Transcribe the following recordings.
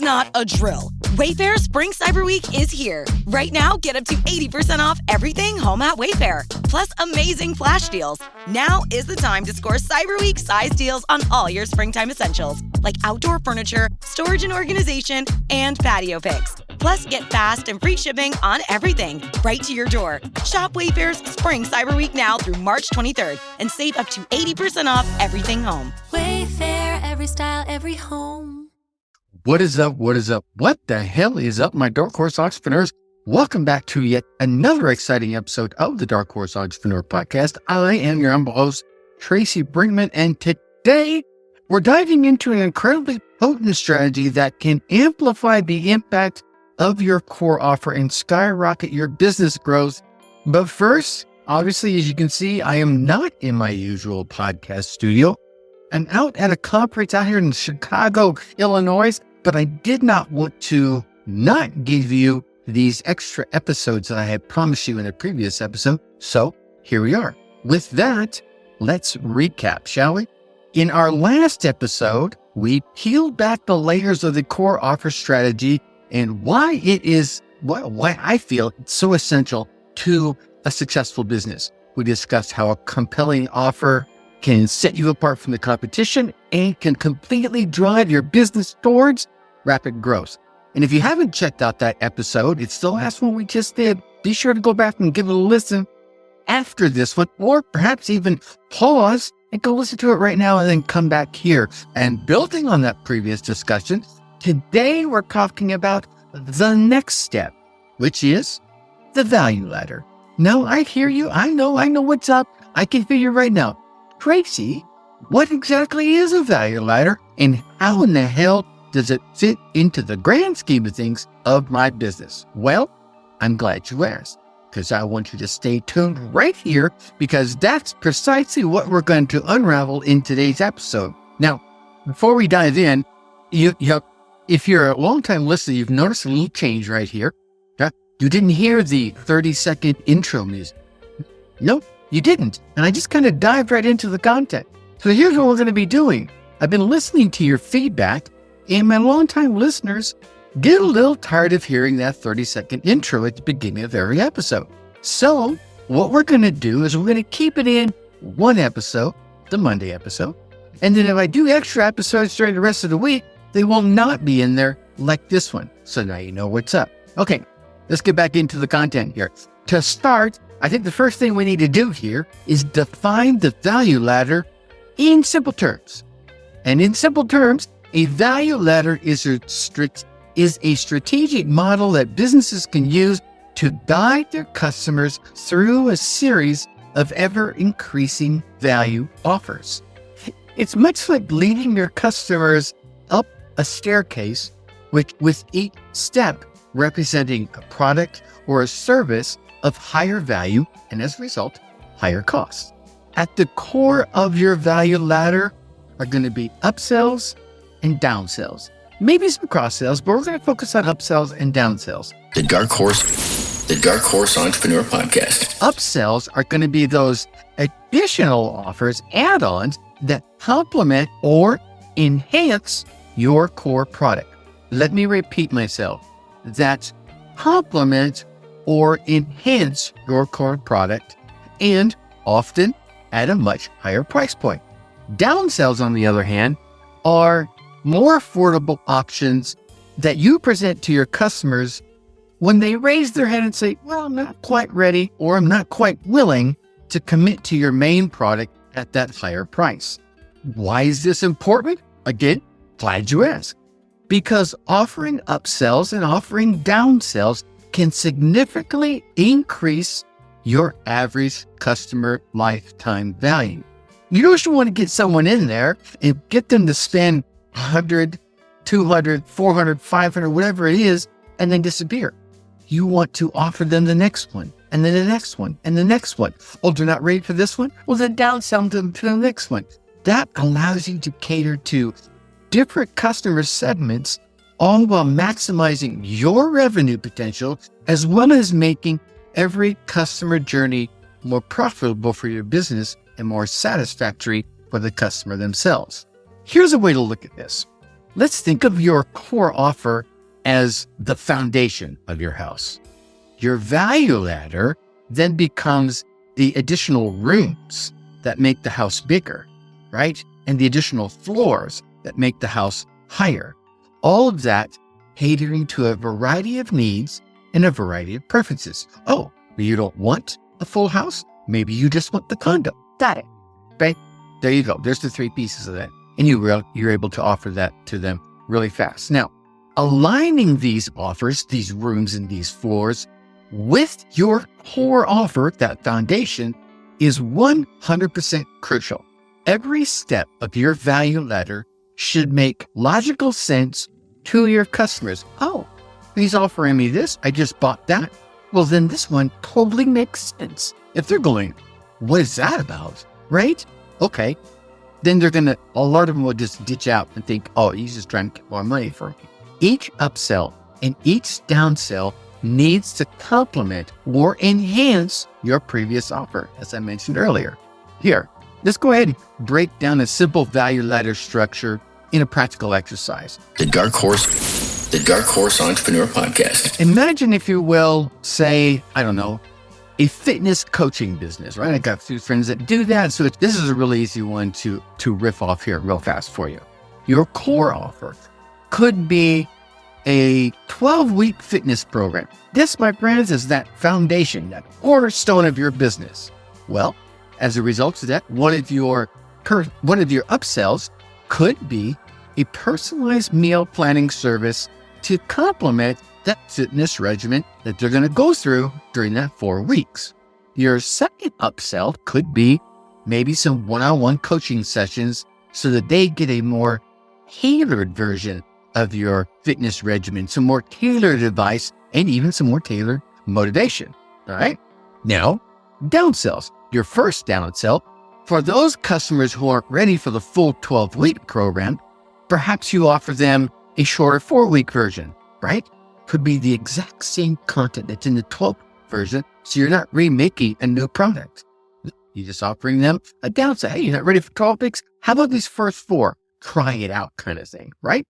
not a drill. Wayfair Spring Cyber Week is here. Right now, get up to 80% off everything home at Wayfair, plus amazing flash deals. Now is the time to score Cyber Week size deals on all your springtime essentials, like outdoor furniture, storage and organization, and patio picks. Plus, get fast and free shipping on everything right to your door. Shop Wayfair's Spring Cyber Week now through March 23rd and save up to 80% off everything home. Wayfair, every style, every home. What is up? What is up? What the hell is up, my Dark Horse Entrepreneurs? Welcome back to yet another exciting episode of the Dark Horse Entrepreneur Podcast. I am your humble host, Tracy Brinkmann, and today we're diving into an incredibly potent strategy that can amplify the impact of your core offer and skyrocket your business growth. But first, obviously, as you can see, I am not in my usual podcast studio. I'm out at a conference out here in Chicago, Illinois, but I did not want to not give you these extra episodes that I had promised you in a previous episode. So here we are. With that, let's recap, shall we? In our last episode, we peeled back the layers of the core offer strategy and why I feel it's so essential to a successful business. We discussed how a compelling offer can set you apart from the competition and can completely drive your business towards rapid growth. And if you haven't checked out that episode, it's the last one we just did. Be sure to go back and give it a listen after this one, or perhaps even pause and go listen to it right now and then come back here. And building on that previous discussion, today we're talking about the next step, which is the value ladder. Now, I hear you. I know what's up. I can figure right now, Tracy, what exactly is a value ladder and how in the hell does it fit into the grand scheme of things of my business? Well, I'm glad you asked, because I want you to stay tuned right here, because that's precisely what we're going to unravel in today's episode. Now, before we dive in, if you're a longtime listener, you've noticed a little change right here. You didn't hear the 30-second intro music. Nope, you didn't. And I just kind of dived right into the content. So here's what we're going to be doing. I've been listening to your feedback, and my longtime listeners get a little tired of hearing that 30-second intro at the beginning of every episode. So what we're going to do is we're going to keep it in one episode, the Monday episode. And then if I do extra episodes during the rest of the week, they will not be in there like this one. So now you know what's up. Okay, let's get back into the content here. To start, I think the first thing we need to do here is define the value ladder in simple terms. And in simple terms, a value ladder is a strategic model that businesses can use to guide their customers through a series of ever-increasing value offers. It's much like leading your customers up a staircase, which with each step representing a product or a service of higher value and as a result, higher costs. At the core of your value ladder are going to be upsells and downsells. Maybe some cross sells, but we're going to focus on upsells and downsells. The Dark Horse Entrepreneur Podcast. Upsells are going to be those additional offers, add-ons that complement or enhance your core product. Let me repeat myself. That complement or enhance your core product, and often at a much higher price point. Downsells, on the other hand, are more affordable options that you present to your customers when they raise their hand and say, well, I'm not quite ready, or I'm not quite willing to commit to your main product at that higher price. Why is this important? Again, glad you asked. Because offering upsells and offering downsells can significantly increase your average customer lifetime value. You don't just want to get someone in there and get them to spend 100, 200, 400, 500, whatever it is, and then disappear. You want to offer them the next one, and then the next one, and the next one. Oh, they're not ready for this one? Well, then downsell them to the next one. That allows you to cater to different customer segments, all while maximizing your revenue potential, as well as making every customer journey more profitable for your business and more satisfactory for the customer themselves. Here's a way to look at this. let's think of your core offer as the foundation of your house. Your value ladder then becomes the additional rooms that make the house bigger, right? And the additional floors that make the house higher. All of that catering to a variety of needs and a variety of preferences. Oh, you don't want a full house? Maybe you just want the condo. Got it. Okay, there you go. There's the 3 pieces of that. And you're able to offer that to them really fast. Now, aligning these offers, these rooms and these floors with your core offer, that foundation, is 100% crucial. Every step of your value ladder should make logical sense to your customers. Oh, he's offering me this. I just bought that. Well, then this one totally makes sense. If they're going, what is that about? Right? Okay. Then a lot of them will just ditch out and think, oh, he's just trying to get more money from me. Each upsell and each downsell needs to complement or enhance your previous offer, as I mentioned earlier. Here, let's go ahead and break down a simple value ladder structure in a practical exercise. The Dark Horse Entrepreneur Podcast. Imagine, if you will, say, I don't know, a fitness coaching business, right? I got a few friends that do that. So this is a really easy one to riff off here real fast for you. Your core offer could be a 12-week fitness program. This, my friends, is that foundation, that cornerstone of your business. Well, as a result of that, one of your upsells could be a personalized meal planning service to complement that fitness regimen that they're going to go through during that 4 weeks. Your second upsell could be maybe some one-on-one coaching sessions so that they get a more tailored version of your fitness regimen, some more tailored advice, and even some more tailored motivation. All right. Now, downsells. Your first downsell, for those customers who aren't ready for the full 12-week program, perhaps you offer them a shorter 4-week version, right? Could be the exact same content that's in the 12th version, so you're not remaking a new product. You're just offering them a downsell. Hey, you're not ready for 12 weeks? How about these first 4? Try it out kind of thing, right?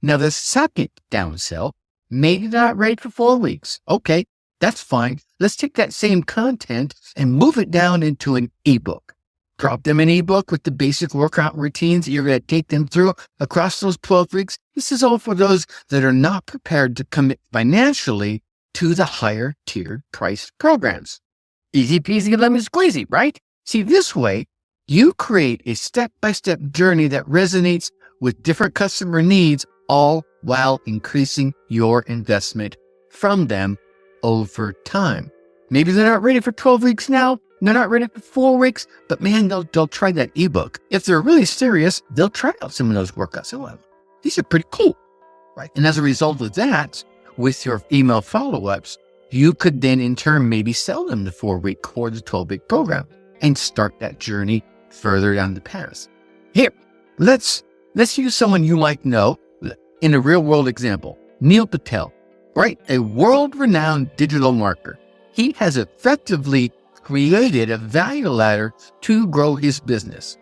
Now, the second downsell, maybe not ready for 4 weeks. Okay, that's fine. Let's take that same content and move it down into an ebook. Drop them an ebook with the basic workout routines that you're going to take them through across those 12 weeks. This is all for those that are not prepared to commit financially to the higher tiered priced programs. Easy peasy lemon squeezy, right? See, this way, you create a step-by-step journey that resonates with different customer needs, all while increasing your investment from them over time. Maybe they're not ready for 12 weeks now. They're not ready for 4 weeks, but man, they'll try that ebook. If they're really serious, they'll try out some of those workouts. Oh, well, these are pretty cool, right? And as a result of that, with your email follow-ups, you could then in turn maybe sell them the 4-week or the 12-week program and start that journey further down the path. Here, let's use someone you might know in a real-world example. Neil Patel, right? A world-renowned digital marketer. He has effectively created a value ladder to grow his business.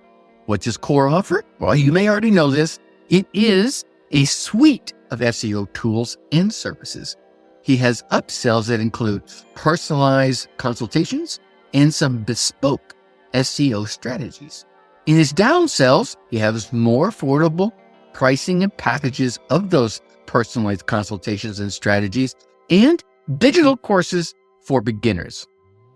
What's his core offer? Well, you may already know this. It is a suite of SEO tools and services. He has upsells that include personalized consultations and some bespoke SEO strategies. In his downsells, he has more affordable pricing and packages of those personalized consultations and strategies and digital courses for beginners.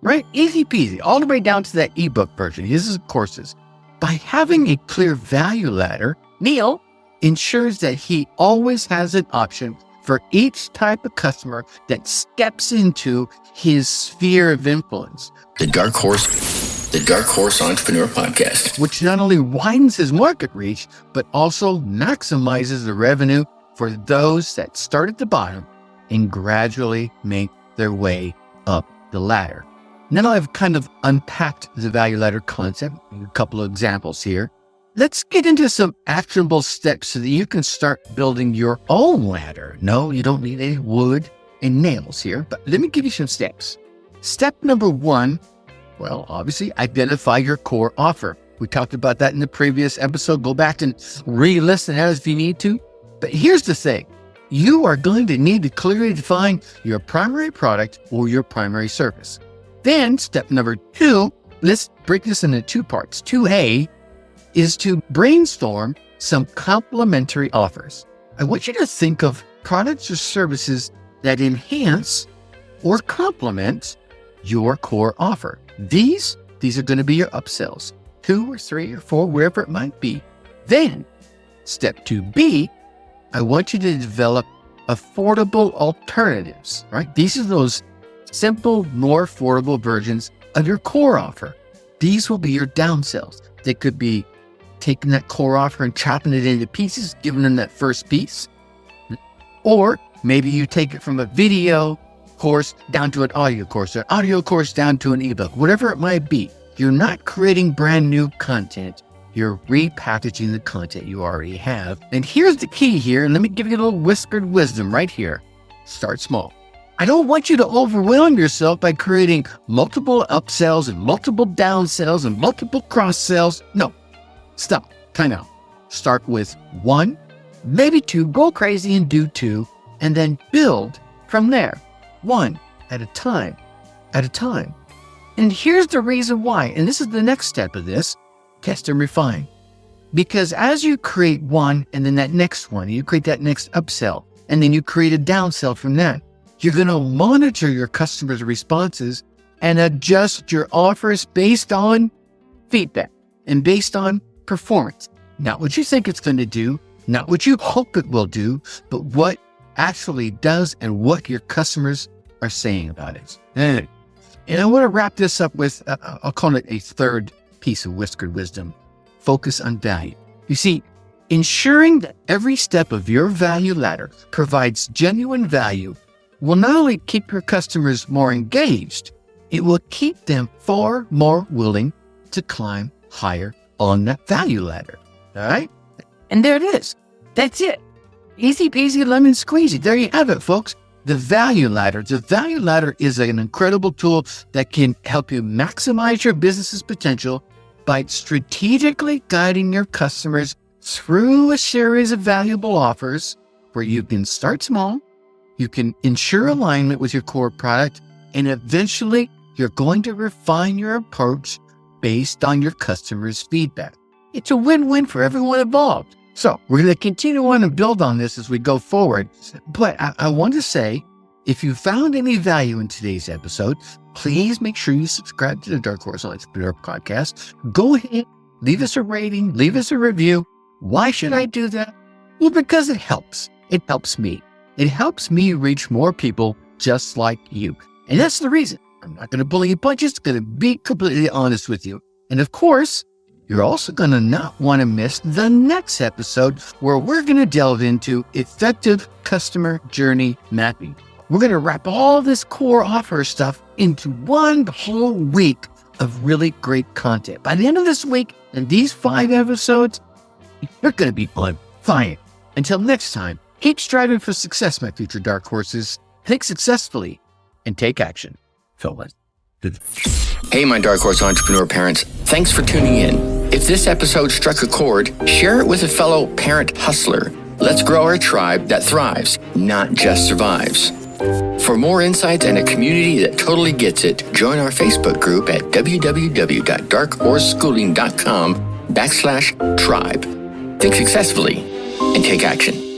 Right? Easy peasy, all the way down to that ebook version. His is courses. By having a clear value ladder, Neil ensures that he always has an option for each type of customer that steps into his sphere of influence. The Dark Horse Entrepreneur Podcast, which not only widens his market reach, but also maximizes the revenue for those that start at the bottom and gradually make their way up the ladder. Now that I've kind of unpacked the value ladder concept, a couple of examples here, let's get into some actionable steps so that you can start building your own ladder. No, you don't need any wood and nails here, but let me give you some steps. Step number 1, well, obviously, identify your core offer. We talked about that in the previous episode. Go back and re-listen to that if you need to. But here's the thing. You are going to need to clearly define your primary product or your primary service. Then step number 2, let's break this into 2 parts. 2A is to brainstorm some complementary offers. I want you to think of products or services that enhance or complement your core offer. These are going to be your upsells, 2 or 3 or 4, wherever it might be. Then step 2B, I want you to develop affordable alternatives, right? These are those simple, more affordable versions of your core offer. These will be your downsells. They could be taking that core offer and chopping it into pieces, giving them that first piece. Or maybe you take it from a video course down to an audio course, or an audio course down to an ebook, whatever it might be. You're not creating brand new content. You're repackaging the content you already have. And here's the key here, and let me give you a little whispered wisdom right here. Start small. I don't want you to overwhelm yourself by creating multiple upsells and multiple downsells and multiple cross-sells. No, stop, time out. Start with 1, maybe 2, go crazy and do 2, and then build from there. 1 at a time, And here's the reason why, and this is the next step of this. Test and refine. Because as you create one and then that next one, you create that next upsell, and then you create a downsell from that, you're going to monitor your customers' responses and adjust your offers based on feedback and based on performance. Not what you think it's going to do, not what you hope it will do, but what actually does and what your customers are saying about it. And I want to wrap this up with, I'll call it a third piece of whispered wisdom. Focus on value. You see, ensuring that every step of your value ladder provides genuine value will not only keep your customers more engaged, it will keep them far more willing to climb higher on that value ladder. All right? And there it is. That's it. Easy peasy lemon squeezy. There you have it, folks. The value ladder. The value ladder is an incredible tool that can help you maximize your business's potential by strategically guiding your customers through a series of valuable offers where you can start small, you can ensure alignment with your core product, and eventually you're going to refine your approach based on your customers' feedback. It's a win-win for everyone involved. So we're going to continue on and build on this as we go forward. But I want to say, if you found any value in today's episode, please make sure you subscribe to the Dark Horse Entrepreneur Podcast. Go ahead, leave us a rating, leave us a review. Why should I do that? Well, because it helps. It helps me. It helps me reach more people just like you. And that's the reason. I'm not going to bully you punches. I'm going to be completely honest with you. And of course, you're also going to not want to miss the next episode where we're going to delve into effective customer journey mapping. We're going to wrap all this core offer stuff into one whole week of really great content. By the end of this week and these 5 episodes, you're going to be on fire. Until next time, keep striving for success, my future dark horses. Think successfully and take action. Phil West. Hey, my Dark Horse Entrepreneur parents. Thanks for tuning in. If this episode struck a chord, share it with a fellow parent hustler. Let's grow our tribe that thrives, not just survives. For more insights and a community that totally gets it, join our Facebook group at www.darkhorseschooling.com/tribe. Think successfully and take action.